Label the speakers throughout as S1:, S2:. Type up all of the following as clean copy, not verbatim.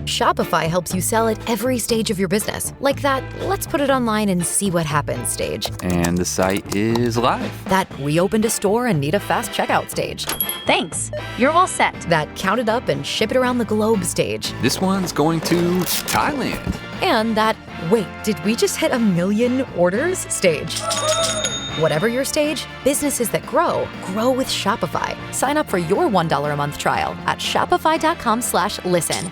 S1: Shopify helps you sell at every stage of your business. Like that, let's put it online and see what happens stage.
S2: And the site is live.
S1: That we opened a store and need a fast checkout stage.
S3: Thanks. You're all set.
S1: That count it up and ship it around the globe stage.
S2: This one's going to Thailand.
S1: And that, wait, did we just hit 1 million orders stage? Whatever your stage, businesses that grow with Shopify. Sign up for your $1 a month trial at shopify.com/listen.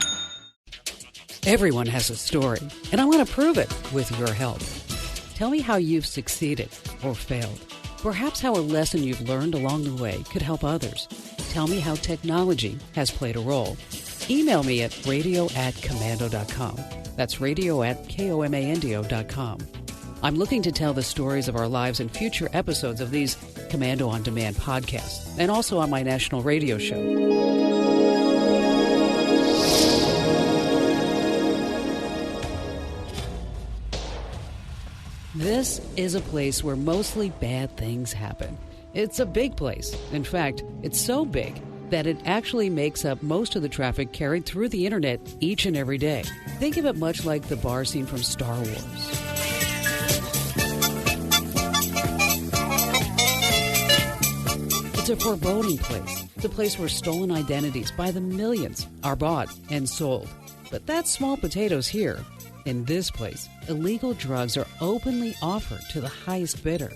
S4: Everyone has a story, and I want to prove it with your help. Tell me how you've succeeded or failed. Perhaps how a lesson you've learned along the way could help others. Tell me how technology has played a role. Email me at radio@komando.com. That's radio@komando.com. I'm looking to tell the stories of our lives in future episodes of these Commando On Demand podcasts, and also on my national radio show. This is a place where mostly bad things happen. It's a big place. In fact, it's so big that it actually makes up most of the traffic carried through the internet each and every day. Think of it much like the bar scene from Star Wars. It's a foreboding place. It's a place where stolen identities by the millions are bought and sold. But that's small potatoes here. In this place, illegal drugs are openly offered to the highest bidder.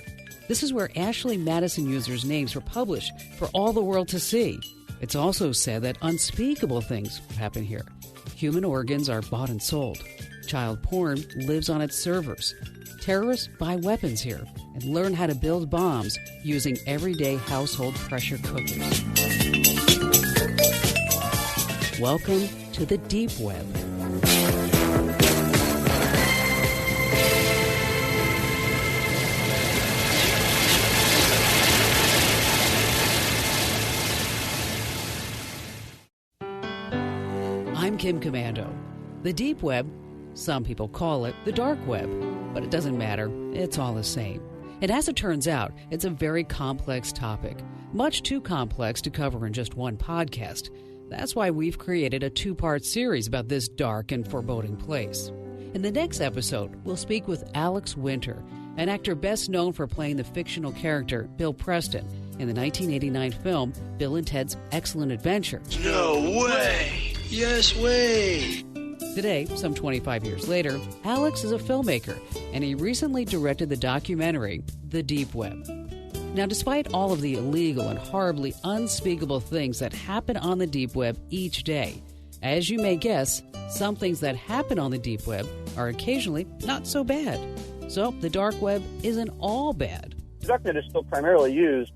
S4: This is where Ashley Madison users' names were published for all the world to see. It's also said that unspeakable things happen here. Human organs are bought and sold. Child porn lives on its servers. Terrorists buy weapons here and learn how to build bombs using everyday household pressure cookers. Welcome to the deep web. I'm Kim Komando. The deep web, some people call it the dark web, but it doesn't matter. It's all the same. And as it turns out, it's a very complex topic, much too complex to cover in just one podcast. That's why we've created a 2-part series about this dark and foreboding place. In the next episode, we'll speak with Alex Winter, an actor best known for playing the fictional character Bill Preston in the 1989 film Bill and Ted's Excellent Adventure.
S5: No way! Yes way!
S4: Today, some 25 years later, Alex is a filmmaker, and he recently directed the documentary The Deep Web. Now, despite all of the illegal and horribly unspeakable things that happen on the deep web each day, as you may guess, some things that happen on the deep web are occasionally not so bad. So, the dark web isn't all bad.
S6: The darknet is still primarily used,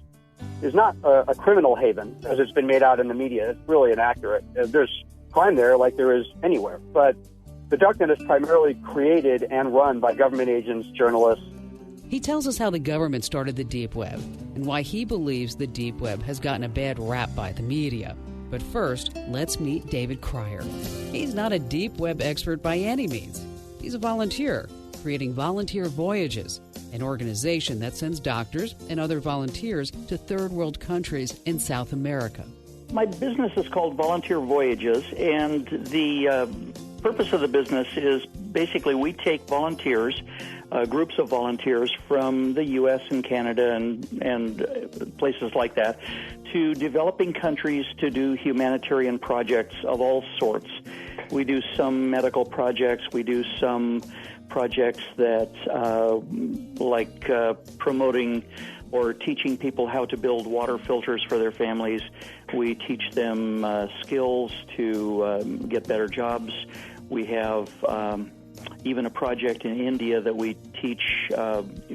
S6: is not a criminal haven, as it's been made out in the media. It's really inaccurate. There's crime there like there is anywhere. But the darknet is primarily created and run by government agents, journalists.
S4: He tells us how the government started the deep web and why he believes the deep web has gotten a bad rap by the media. But first, let's meet David Cryer. He's not a deep web expert by any means. He's a volunteer, creating Volunteer Voyages, an organization that sends doctors and other volunteers to third world countries in South America.
S7: My business is called Volunteer Voyages, and the purpose of the business is basically we take volunteers, groups of volunteers from the U.S. and Canada and places like that, to developing countries to do humanitarian projects of all sorts. We do some medical projects. We do some projects that like promoting or teaching people how to build water filters for their families. We teach them skills to get better jobs. We have even a project in India that we teach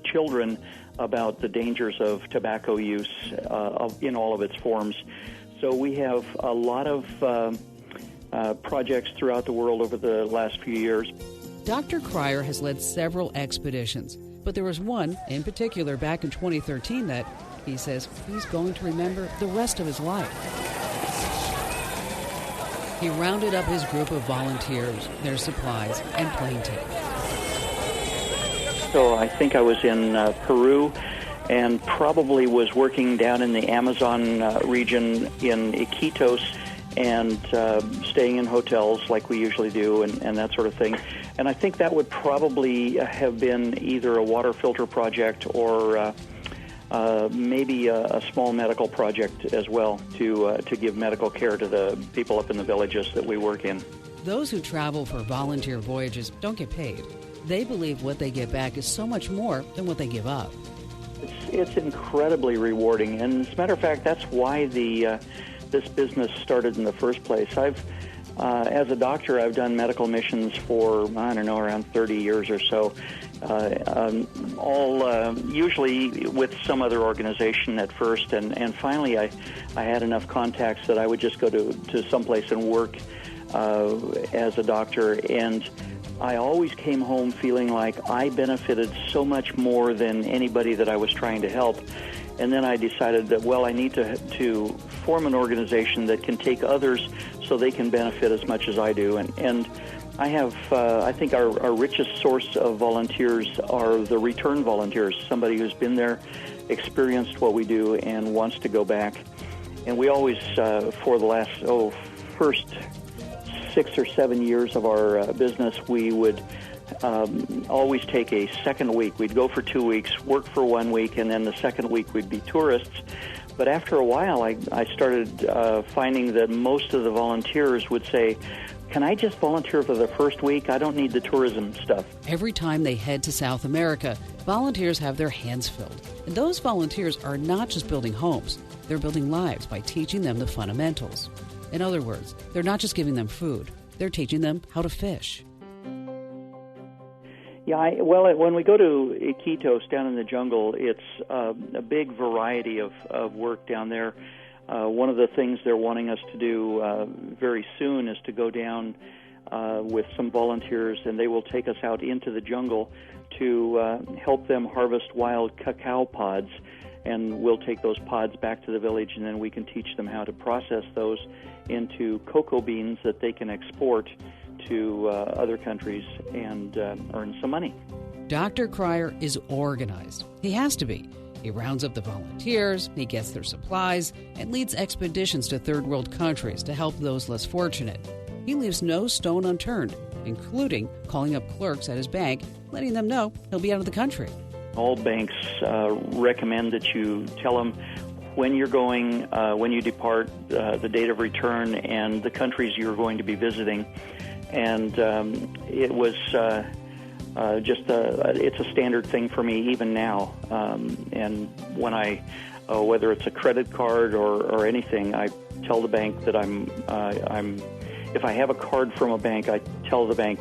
S7: children about the dangers of tobacco use in all of its forms. So we have a lot of projects throughout the world over the last few years.
S4: Dr. Cryer has led several expeditions, but there was one in particular back in 2013 that he says he's going to remember the rest of his life. He rounded up his group of volunteers, their supplies, and plane tickets.
S7: So I think I was in Peru and probably was working down in the Amazon region in Iquitos, and staying in hotels like we usually do and that sort of thing. And I think that would probably have been either a water filter project or maybe a small medical project as well to give medical care to the people up in the villages that we work in.
S4: Those who travel for volunteer voyages don't get paid. They believe what they get back is so much more than what they give up.
S7: It's incredibly rewarding, and as a matter of fact, that's why this business started in the first place. As a doctor, I've done medical missions for, around 30 years or so, usually with some other organization at first, and finally I had enough contacts that I would just go to someplace and work as a doctor, and I always came home feeling like I benefited so much more than anybody that I was trying to help. And then I decided that, I need to form an organization that can take others so they can benefit as much as I do. And I have, I think our richest source of volunteers are the return volunteers, somebody who's been there, experienced what we do, and wants to go back. And we always, for the last, first 6 or 7 years of our business, we would always take a second week. We'd go for 2 weeks, work for 1 week, and then the second week we'd be tourists. But after a while, I started finding that most of the volunteers would say, can I just volunteer for the first week? I don't need the tourism stuff.
S4: Every time they head to South America, volunteers have their hands filled. And those volunteers are not just building homes. They're building lives by teaching them the fundamentals. In other words, they're not just giving them food. They're teaching them how to fish.
S7: Yeah, when we go to Iquitos down in the jungle, it's a big variety of work down there. One of the things they're wanting us to do very soon is to go down with some volunteers, and they will take us out into the jungle to help them harvest wild cacao pods. And we'll take those pods back to the village, and then we can teach them how to process those into cocoa beans that they can export to other countries and earn some money.
S4: Dr. Cryer is organized. He has to be. He rounds up the volunteers, he gets their supplies, and leads expeditions to third world countries to help those less fortunate. He leaves no stone unturned, including calling up clerks at his bank, letting them know he'll be out of the country.
S7: All banks recommend that you tell them when you're going, when you depart, the date of return, and the countries you're going to be visiting. And it was it's a standard thing for me even now. And when whether it's a credit card or anything, I tell the bank that if I have a card from a bank, I tell the bank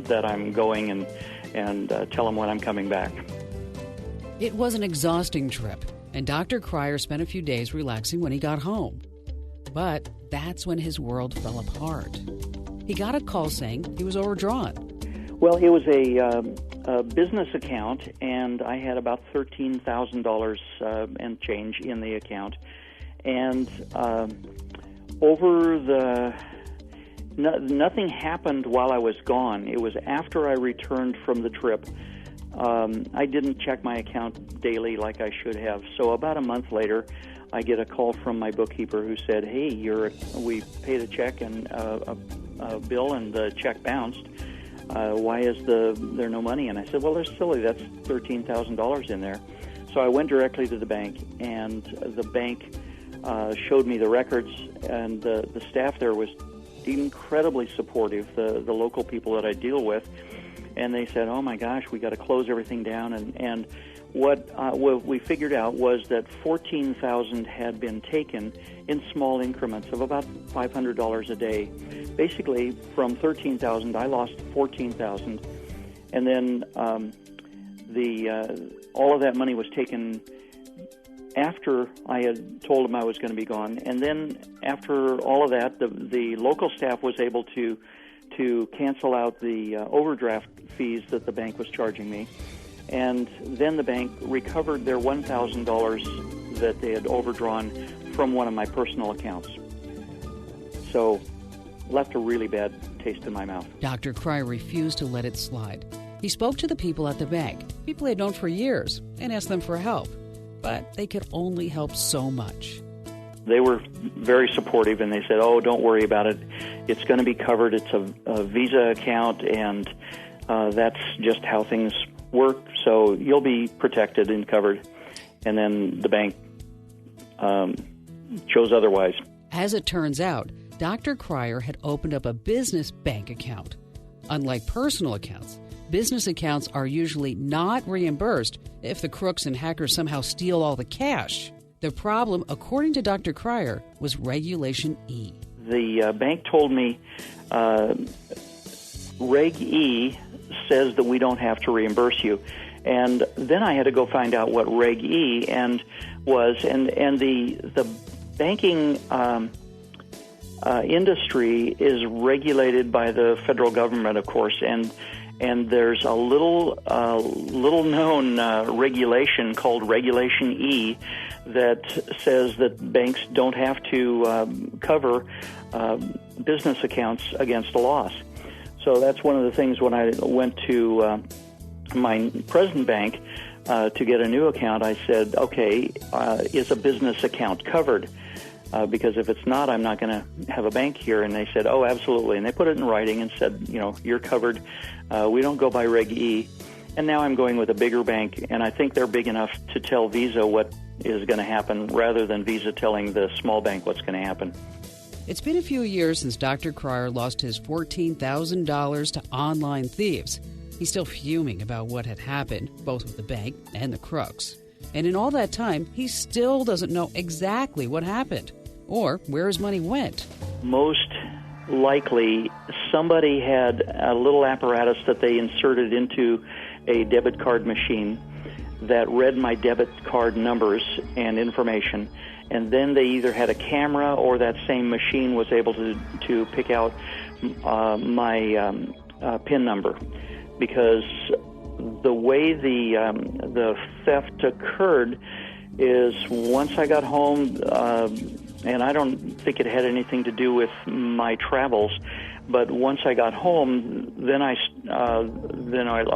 S7: that I'm going and tell them when I'm coming back.
S4: It was an exhausting trip, and Dr. Cryer spent a few days relaxing when he got home. But that's when his world fell apart. He got a call saying he was overdrawn.
S7: Well, it was a business account, and I had about $13,000 and change in the account. And nothing happened while I was gone. It was after I returned from the trip. I didn't check my account daily like I should have. So about a month later, I get a call from my bookkeeper who said, "Hey, we paid a check and a bill, and the check bounced. Why is there no money?" And I said, "Well, there's silly. That's $13,000 in there." So I went directly to the bank, and the bank showed me the records, and the staff there was incredibly supportive. The local people that I deal with. And they said, "Oh my gosh, we got to close everything down." And what we figured out was that $14,000 had been taken in small increments of about $500 a day. Basically, from $13,000, I lost $14,000, and then all of that money was taken after I had told them I was going to be gone. And then after all of that, the local staff was able to cancel out the overdraft fees that the bank was charging me. And then the bank recovered their $1,000 that they had overdrawn from one of my personal accounts. So left a really bad taste in my mouth.
S4: Dr. Cryer refused to let it slide. He spoke to the people at the bank, people he had known for years, and asked them for help. But they could only help so much.
S7: they were very supportive, and they said, "Oh, don't worry about it. It's going to be covered. It's a Visa account, and that's just how things work. So you'll be protected and covered." And then the bank chose otherwise.
S4: As it turns out, Dr. Cryer had opened up a business bank account. Unlike personal accounts, business accounts are usually not reimbursed if the crooks and hackers somehow steal all the cash. The problem, according to Dr. Cryer, was Regulation E.
S7: The bank told me Reg E says that we don't have to reimburse you. And then I had to go find out what Reg E was. And the banking industry is regulated by the federal government, of course, and there's a little known regulation called Regulation E that says that banks don't have to cover business accounts against a loss. So that's one of the things when I went to my present bank to get a new account. I said, okay, is a business account covered? Because if it's not, I'm not going to have a bank here. And they said, oh, absolutely. And they put it in writing and said, you're covered. We don't go by Reg E. And now I'm going with a bigger bank, and I think they're big enough to tell Visa what is going to happen rather than Visa telling the small bank what's going to happen.
S4: It's been a few years since Dr. Cryer lost his $14,000 to online thieves. He's still fuming about what had happened, both with the bank and the crooks. And in all that time, he still doesn't know exactly what happened or where his money went.
S7: Most likely, somebody had a little apparatus that they inserted into a debit card machine that read my debit card numbers and information, and then they either had a camera or that same machine was able to pick out my PIN number. Because the way the theft occurred is once I got home, and I don't think it had anything to do with my travels, but once I got home, then I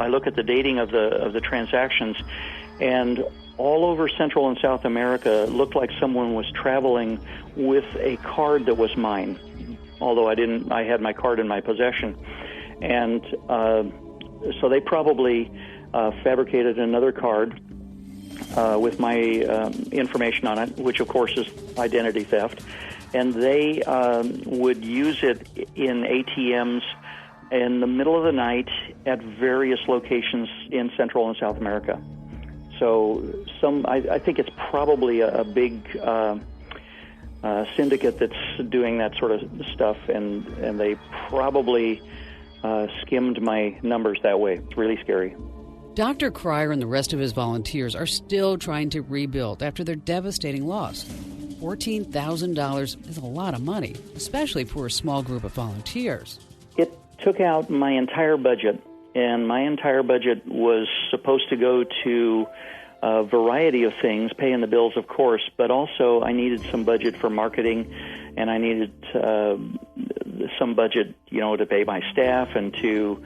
S7: look at the dating of the transactions, and all over Central and South America, it looked like someone was traveling with a card that was mine, although I had my card in my possession, and so they probably fabricated another card with my information on it, which of course is identity theft, and they would use it in ATMs in the middle of the night at various locations in Central and South America. So I think it's probably a big syndicate that's doing that sort of stuff, and they probably skimmed my numbers that way. It's really scary.
S4: Dr. Cryer and the rest of his volunteers are still trying to rebuild after their devastating loss. $14,000 is a lot of money, especially for a small group of volunteers.
S7: It took out my entire budget, and my entire budget was supposed to go to a variety of things, paying the bills, of course, but also I needed some budget for marketing, and I needed some budget, to pay my staff and to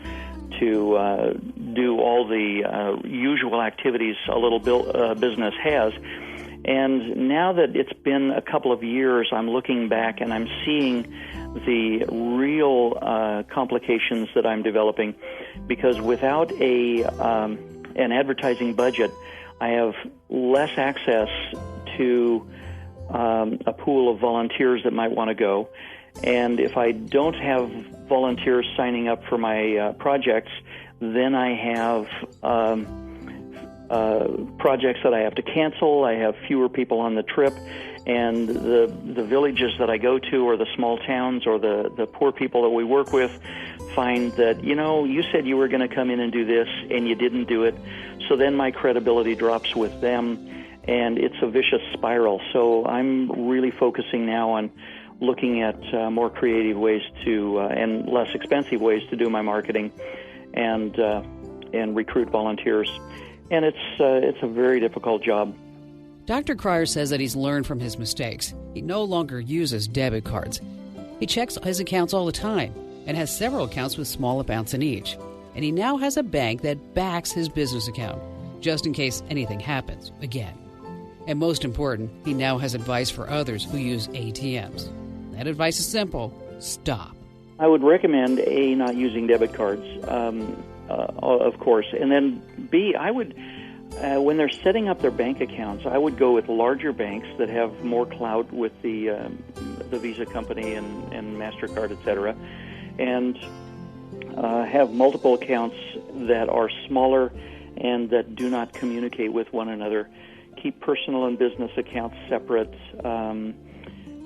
S7: do all the usual activities a little business has. And now that it's been a couple of years, I'm looking back and I'm seeing the real complications that I'm developing, because without an advertising budget, I have less access to a pool of volunteers that might want to go. And if I don't have volunteers signing up for my projects, then I have projects that I have to cancel. I have fewer people on the trip, and the villages that I go to, or the small towns, or the poor people that we work with, find that, you said you were going to come in and do this, and you didn't do it. So then my credibility drops with them, and it's a vicious spiral. So I'm really focusing now on looking at more creative ways to and less expensive ways to do my marketing and recruit volunteers. And it's a very difficult job.
S4: Dr. Cryer says that he's learned from his mistakes. He no longer uses debit cards. He checks his accounts all the time and has several accounts with small amounts in each. And he now has a bank that backs his business account, just in case anything happens again. And most important, he now has advice for others who use ATMs. That advice is simple. Stop.
S7: I would recommend, A, not using debit cards, of course, and then B, I would, when they're setting up their bank accounts, I would go with larger banks that have more clout with the Visa company and MasterCard, et cetera, and have multiple accounts that are smaller and that do not communicate with one another. Keep personal and business accounts separate,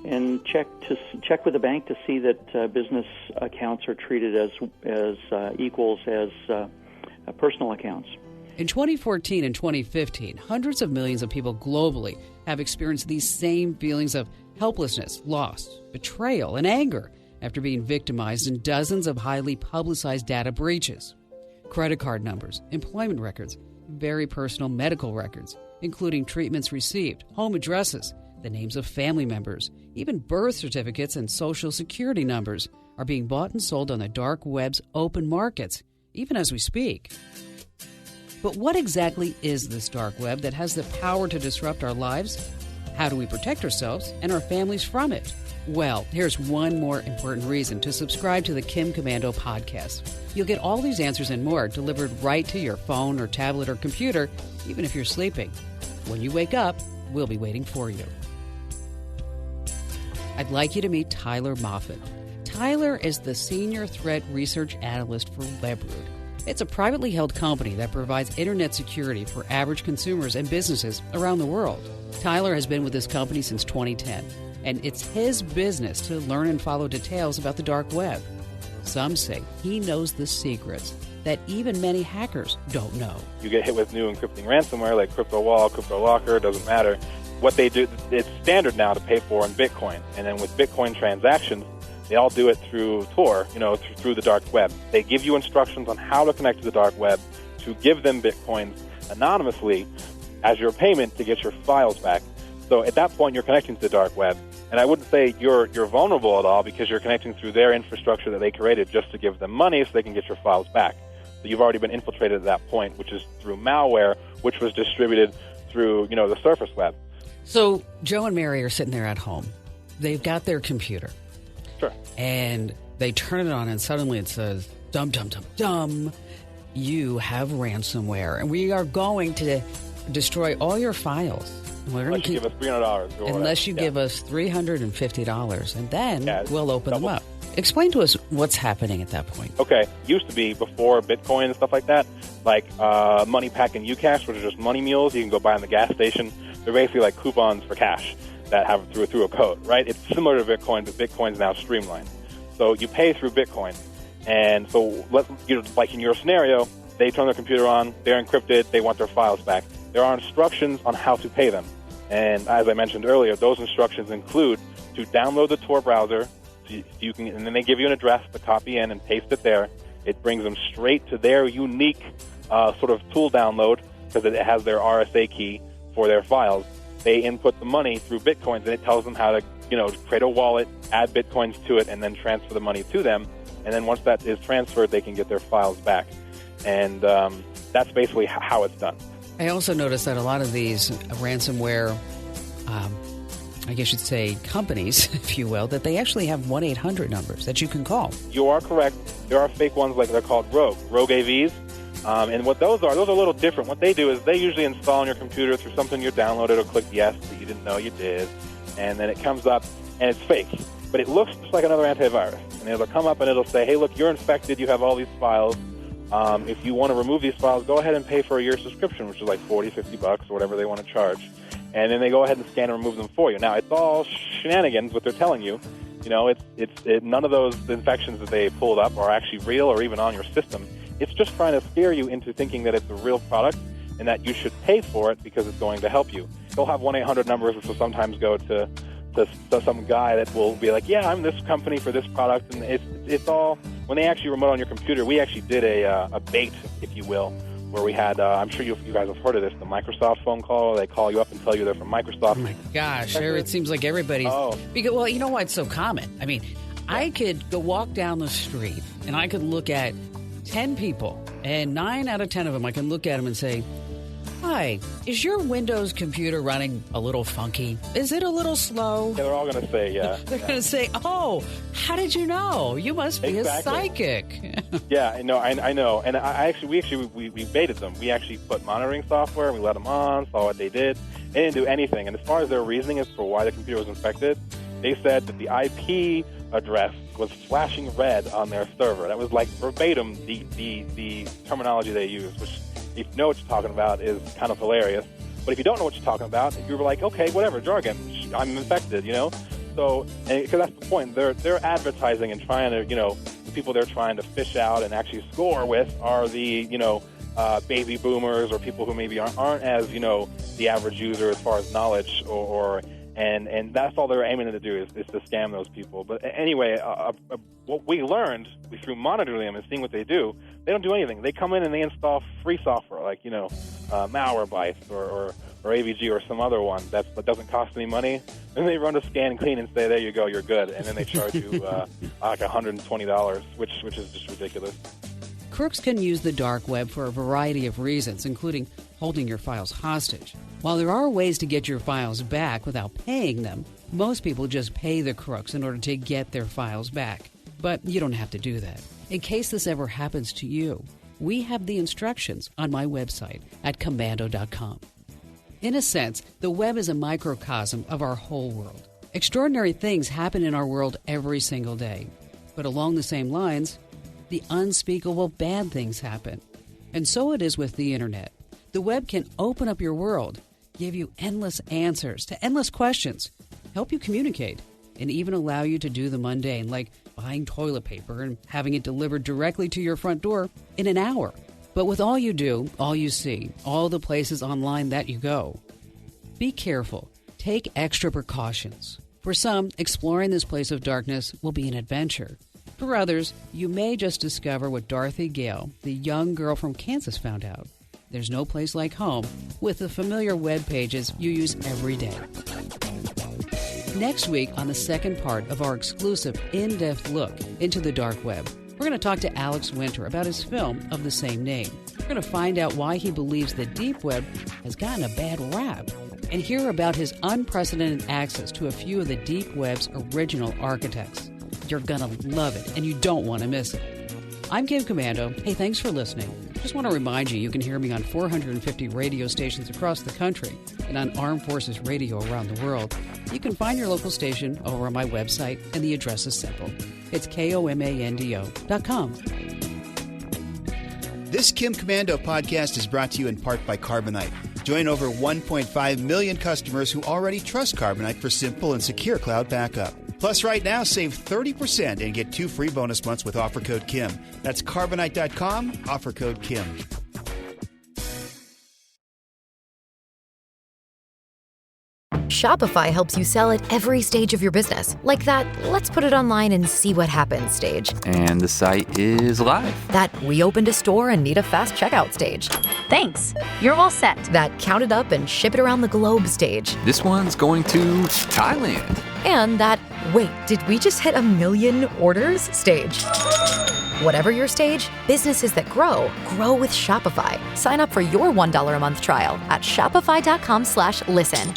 S7: and check with the bank to see that business accounts are treated as equals as personal accounts.
S4: In 2014 and 2015, hundreds of millions of people globally have experienced these same feelings of helplessness, loss, betrayal, and anger after being victimized in dozens of highly publicized data breaches. Credit card numbers, employment records, very personal medical records, including treatments received, home addresses, the names of family members, even birth certificates and social security numbers are being bought and sold on the dark web's open markets, even as we speak. But what exactly is this dark web that has the power to disrupt our lives? How do we protect ourselves and our families from it? Well, here's one more important reason to subscribe to the Kim Komando podcast. You'll get all these answers and more delivered right to your phone or tablet or computer, even if you're sleeping. When you wake up, we'll be waiting for you. I'd like you to meet Tyler Moffat. Tyler is the Senior Threat Research Analyst for Webroot. It's a privately held company that provides internet security for average consumers and businesses around the world. Tyler has been with this company since 2010, and it's his business to learn and follow details about the dark web. Some say he knows the secrets that even many hackers don't know.
S8: You get hit with new encrypting ransomware like CryptoWall, CryptoLocker, doesn't matter. What they do, it's standard now to pay for in Bitcoin. And then with Bitcoin transactions, they all do it through Tor, through the dark web. They give you instructions on how to connect to the dark web to give them Bitcoins anonymously as your payment to get your files back. So at that point, you're connecting to the dark web. And I wouldn't say you're vulnerable at all because you're connecting through their infrastructure that they created just to give them money so they can get your files back. So you've already been infiltrated at that point, which is through malware, which was distributed through, the surface web.
S4: So Joe and Mary are sitting there at home. They've got their computer.
S8: Sure.
S4: And they turn it on and suddenly it says, dum, dum, dum, dum, you have ransomware. And we are going to destroy all your files.
S8: Unless you give us $300.
S4: Unless you give us $350. And then we'll open
S8: double.
S4: them up. Explain to us what's happening at that point.
S8: Okay. Used to be before Bitcoin and stuff like that, like Money Pack and Ucash, which are just money mules you can go buy in the gas station. They're basically like coupons for cash that have through a code, right? It's similar to Bitcoin, but Bitcoin's now streamlined. So you pay through Bitcoin. And so, like in your scenario, they turn their computer on, they're encrypted, they want their files back. There are instructions on how to pay them. And as I mentioned earlier, those instructions include to download the Tor browser, so you can, and then they give you an address to copy in and paste it there. It brings them straight to their unique sort of tool download because it has their RSA key for their files. They input the money through Bitcoins, and it tells them how to, create a wallet, add Bitcoins to it, and then transfer the money to them. And then once that is transferred, they can get their files back. And that's basically how it's done.
S4: I also noticed that a lot of these ransomware, I guess you'd say companies, if you will, that they actually have 1-800 numbers that you can call.
S8: You are correct. There are fake ones like they're called Rogue AVs. And what those are a little different. What they do is they usually install on your computer through something you downloaded or click yes that you didn't know you did. And then it comes up and it's fake. But it looks just like another antivirus. And it'll come up and it'll say, hey, look, you're infected. You have all these files. If you want to remove these files, go ahead and pay for a year subscription, which is like $40, $50 or whatever they want to charge. And then they go ahead and scan and remove them for you. Now, it's all shenanigans, what they're telling you. None of those infections that they pulled up are actually real or even on your system. It's just trying to scare you into thinking that it's a real product and that you should pay for it because it's going to help you. They'll have 1-800 numbers, which will sometimes go to some guy that will be like, yeah, I'm this company for this product. And it's all, when they actually remote on your computer, we actually did a bait, if you will, where we had, I'm sure you guys have heard of this, the Microsoft phone call. They call you up and tell you they're from Microsoft.
S4: Oh, my gosh. It seems like everybody's... Because, well, you know why it's so common? I mean, I could go walk down the street, and I could look at 10 people, and 9 out of 10 of them, I can look at them and say, Hi, is your Windows computer running a little funky? Is it a little slow?
S8: Yeah, they're all going to say, yeah.
S4: They're going to say, oh, how did you know? You must be
S8: Exactly.
S4: a psychic.
S8: Yeah, I know. And we baited them. We actually put monitoring software. We let them on, saw what they did. They didn't do anything. And as far as their reasoning as for why the computer was infected, they said that the IP address was flashing red on their server. That was like verbatim the terminology they used, which, if you know what you're talking about, is kind of hilarious. But if you don't know what you're talking about, you were like, okay, whatever, jargon, I'm infected, you know? So, because that's the point. They're advertising and trying to, the people they're trying to fish out and actually score with are the, baby boomers or people who maybe aren't as, the average user as far as knowledge and that's all they're aiming to do is to scam those people. But anyway, what we learned through monitoring them and seeing what they do, they don't do anything. They come in and they install free software like, Malwarebytes or AVG or some other one that doesn't cost any money. And they run a scan clean and say, there you go, you're good. And then they charge you like $120, which is just ridiculous.
S4: Crooks can use the dark web for a variety of reasons, including holding your files hostage. While there are ways to get your files back without paying them, most people just pay the crooks in order to get their files back. But you don't have to do that. In case this ever happens to you, we have the instructions on my website at commando.com. In a sense, the web is a microcosm of our whole world. Extraordinary things happen in our world every single day. But along the same lines, the unspeakable bad things happen. And so it is with the internet. The web can open up your world, give you endless answers to endless questions, help you communicate, and even allow you to do the mundane, like buying toilet paper and having it delivered directly to your front door in an hour. But with all you do, all you see, all the places online that you go, be careful. Take extra precautions. For some, exploring this place of darkness will be an adventure. For others, you may just discover what Dorothy Gale, the young girl from Kansas, found out. There's no place like home with the familiar web pages you use every day. Next week, on the second part of our exclusive in-depth look into the dark web, we're going to talk to Alex Winter about his film of the same name. We're going to find out why he believes the deep web has gotten a bad rap and hear about his unprecedented access to a few of the deep web's original architects. You're going to love it, and you don't want to miss it. I'm Kim Commando. Hey, thanks for listening. Just want to remind you can hear me on 450 radio stations across the country and on Armed Forces Radio around the world. You can find your local station over on my website, and the address is simple. It's KOMANDO.com.
S9: This Kim Commando podcast is brought to you in part by Carbonite. Join over 1.5 million customers who already trust Carbonite for simple and secure cloud backup. Plus, right now, save 30% and get 2 free bonus months with offer code KIM. That's Carbonite.com, offer code KIM.
S1: Shopify helps you sell at every stage of your business. Like that, let's put it online and see what happens stage.
S2: And the site is live.
S1: That we opened a store and need a fast checkout stage.
S3: Thanks. You're all set.
S1: That count it up and ship it around the globe stage.
S2: This one's going to Thailand.
S1: And that, wait, did we just hit 1 million orders stage? Whatever your stage, businesses that grow with Shopify. Sign up for your $1 a month trial at shopify.com/listen.